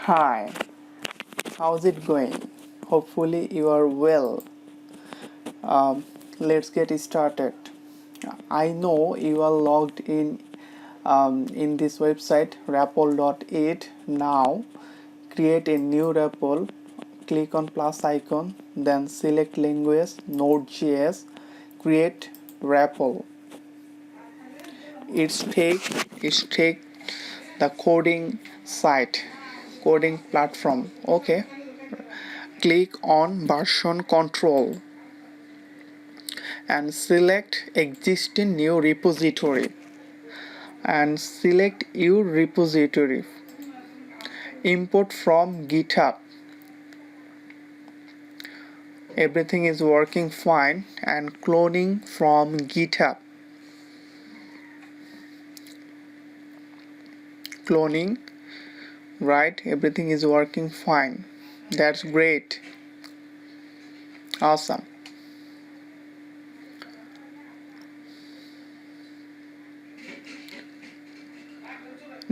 Hi, how's it going? Hopefully you are well. Let's get started. I know you are logged in this website repl.it. Now create a new repl, click on plus icon, then select language Node.js, create repl. It's take the coding site, coding platform. Okay, click on version control and select existing new repository and select your repository. Import from github. Everything is working fine. And cloning from github. Cloning, right? Everything is working fine. That's great. Awesome.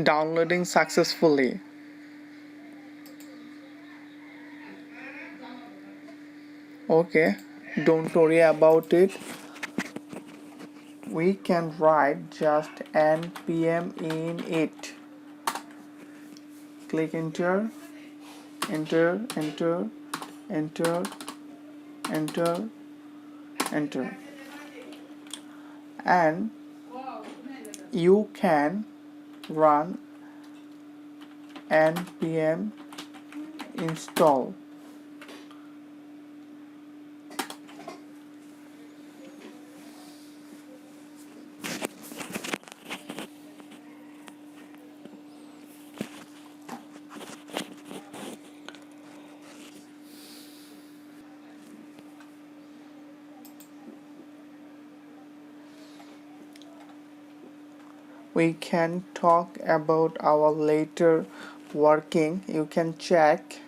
Downloading successfully. Okay, don't worry about it. We can write just npm in it. Click enter, enter, enter, enter, enter, enter, and you can run npm install. We can talk about our later working. You can check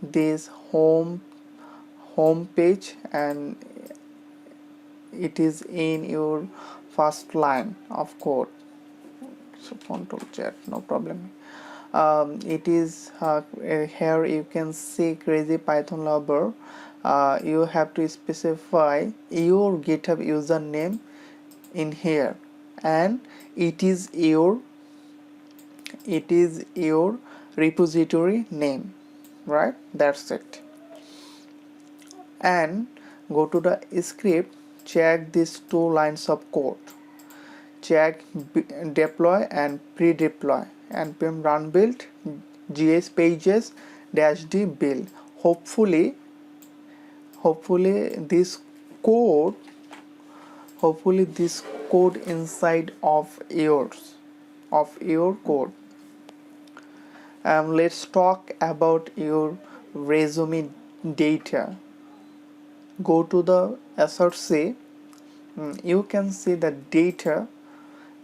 this home page, and it is in your first line of code. So control Z, no problem. It is here you can see crazy Python lover. You have to specify your GitHub username in here, and it is your repository name, right? That's it. And go to the script, check these two lines of code, check deploy and pre-deploy, npm run build gs pages -d build. Hopefully this code inside of your code. Let's talk about your resume data. Go to the src. You can see the data,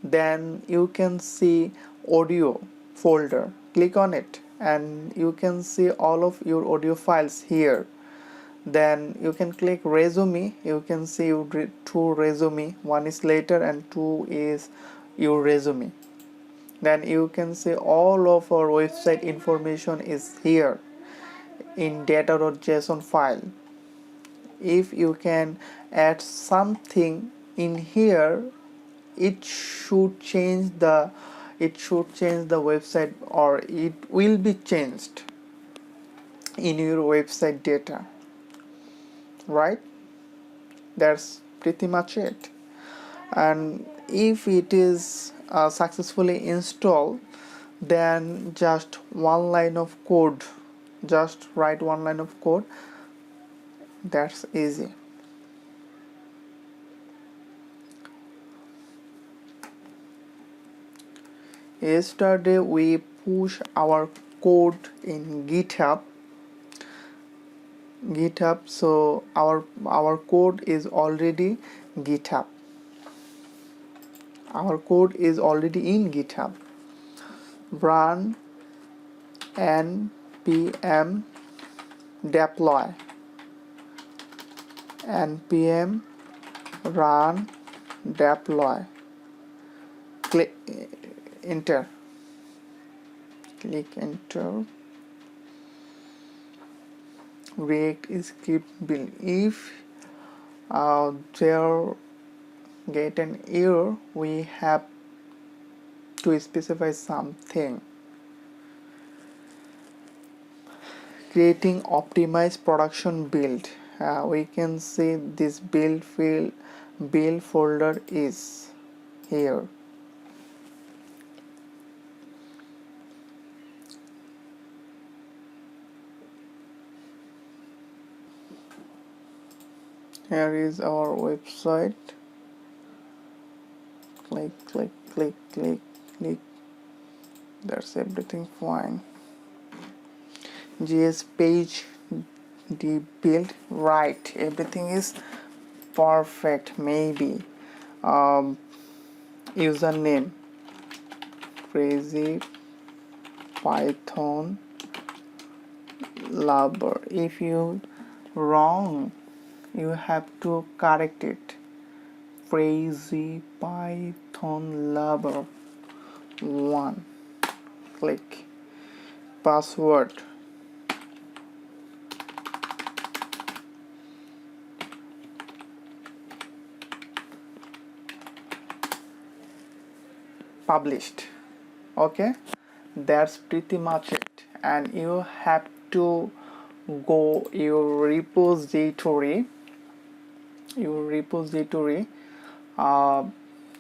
then you can see audio folder. Click on it and you can see all of your audio files here. Then you can click resume. You can see two resume, one is later and two is your resume. Then you can see all of our website information is here in data.json file. If you can add something in here, it should change the website, or it will be changed in your website data, right? That's pretty much it. And if it is successfully installed, then just one line of code, just write one line of code. That's easy. Yesterday we push our code in github, so our code is already github. Our code is already in github. Run npm deploy, npm run deploy. Click enter, click enter, React script build. If there get an error, we have to specify something. Creating optimized production build. We can see this build folder is here. Here is our website. Click, click, click, click, click. That's everything fine. JS page the build, right, everything is perfect. Maybe username crazy python lover. If you wrong, you have to correct it. Crazy python lover 1. Click. Password published. Okay, that's pretty much it. And you have to go your repository.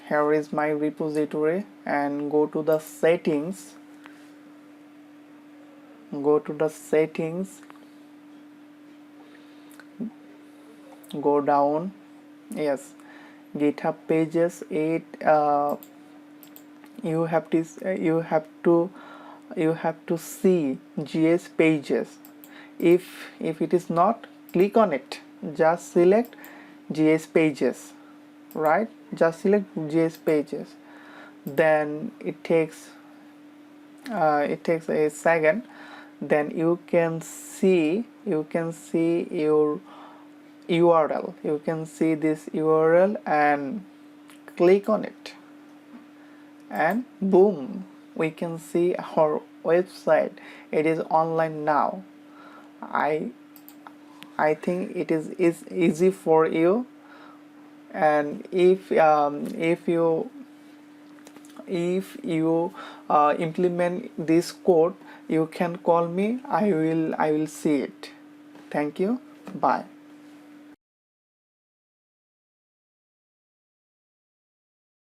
Here is my repository, and go to the settings. Go down. Yes, GitHub pages 8. You have to see JS pages. If it is not, click on it. Just select JS pages, right? Just select JS pages. Then it takes a second. Then you can see your URL. You can see this URL and click on it, and boom, we can see our website. It is online now. I think it is easy for you. And if you implement this code, you can call me. I will see it. Thank you. Bye.